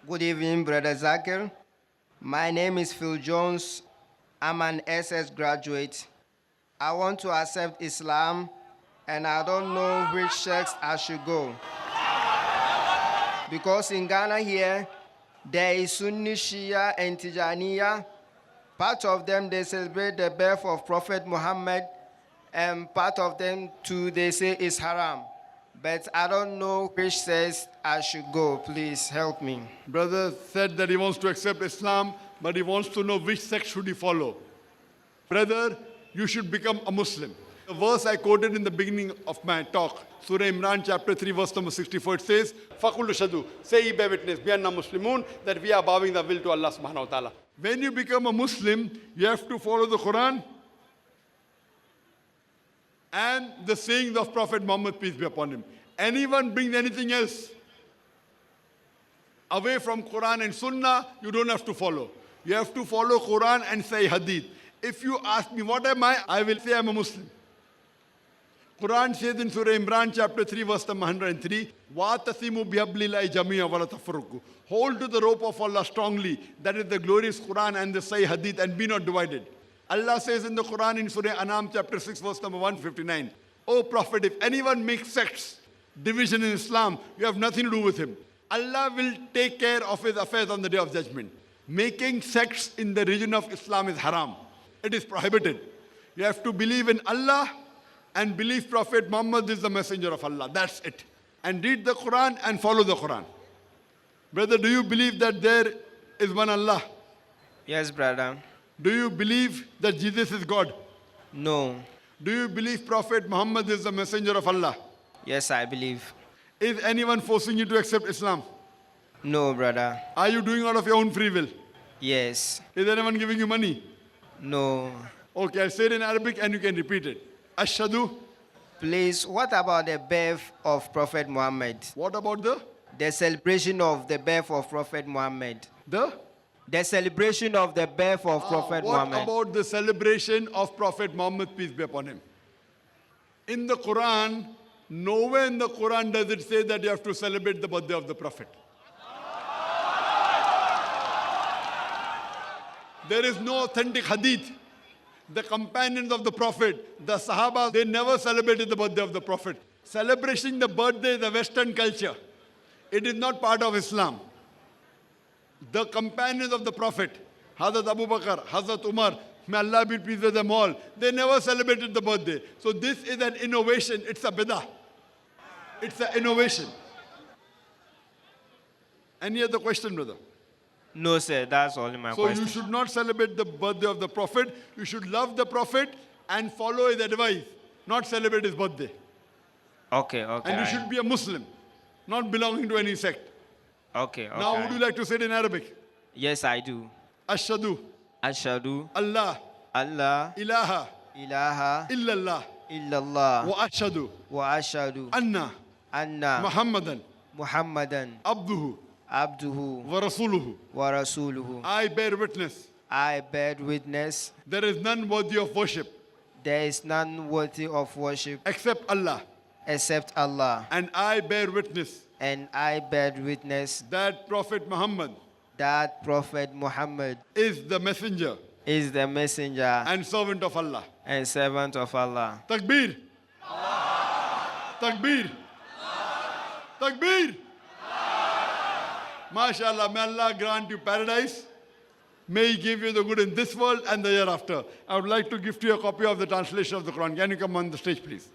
Good evening, Brother Zakir. My name is Phil Jones. I'm an SS graduate. I want to accept Islam and I don't know which sects I should go. Because in Ghana here, there is Sunni, Shia, and Tijaniya. Part of them, they celebrate the birth of Prophet Muhammad, and part of them too, they say it's haram. But I don't know which says I should go. Please help me. Brother said that he wants to accept Islam, but he wants to know which sect should he follow. Brother, you should become a Muslim. The verse I quoted in the beginning of my talk, Surah Imran chapter 3 verse number 64, it says, فَقُلُّ شَدُوا, say ye bear witness, we are not Muslimun, that we are bowing the will to Allah subhanahu wa ta'ala. When you become a Muslim, you have to follow the Quran and the sayings of Prophet Muhammad, peace be upon him. Anyone brings anything else away from Quran and Sunnah, you don't have to follow. You have to follow Quran and say Hadith. If you ask me, what am I will say I'm a Muslim. Quran says in Surah Imran chapter 3 verse number 103, وَاتَّسِمُوا بِحَبْلِ اللَّهِ جَمِيعًا وَلَا تَفَرَّقُوا. Hold to the rope of Allah strongly. That is the glorious Quran and the Sahih Hadith, and be not divided. Allah says in the Quran in Surah Anam chapter 6 verse number 159, O Prophet, if anyone makes sects, division in Islam, you have nothing to do with him. Allah will take care of his affairs on the day of judgment. Making sects in the religion of Islam is haram. It is prohibited. You have to believe in Allah and believe Prophet Muhammad is the messenger of Allah. That's it. And read the Quran and follow the Quran. Brother, do you believe that there is one Allah? Yes, brother. Do you believe that Jesus is God? No. Do you believe Prophet Muhammad is the messenger of Allah? Yes, I believe. Is anyone forcing you to accept Islam? No, brother. Are you doing out of your own free will? Yes. Is anyone giving you money? No. Okay, I'll say it in Arabic and you can repeat it. Ashhadu. Please, what about the birth of Prophet Muhammad? What about The celebration of the birth of Prophet Muhammad. the? The celebration of the birth of Prophet Muhammad. What about the celebration of Prophet Muhammad, peace be upon him? In the Quran, nowhere in the Quran does it say that you have to celebrate the birthday of the Prophet. There is no authentic hadith. The companions of the Prophet, the Sahaba, they never celebrated the birthday of the Prophet. Celebrating the birthday is a Western culture. It is not part of Islam. The companions of the Prophet, Hazrat Abu Bakr, Hazrat Umar, may Allah be pleased with them all, they never celebrated the birthday. So this is an innovation. It's a bidah. It's an innovation. Any other question, brother? No, sir, that's only my question. So you should not celebrate the birthday of the Prophet. You should love the Prophet and follow his advice, not celebrate his birthday. Okay. And you should be a Muslim, not belonging to any sect. Okay. Now, would you like to say it in Arabic? Yes, I do. Ashhadu Ashhadu Allah Allah ilaha ilaha illallah illallah wa ashhadu wa ashhadu anna anna Muhammadan Muhammadan abduhu abduhu wa rasuluhu. wa rasuluhu. I bear witness I bear witness there is none worthy of worship there is none worthy of worship except Allah, except Allah, and I bear witness and I bear witness that Prophet Muhammad that Prophet Muhammad is the messenger is the messenger and servant of Allah. and servant of Allah. Takbir! Takbir! Takbir! MashaAllah, may Allah grant you paradise. May He give you the good in this world and the hereafter. I would like to gift you a copy of the translation of the Quran. Can you come on the stage, please?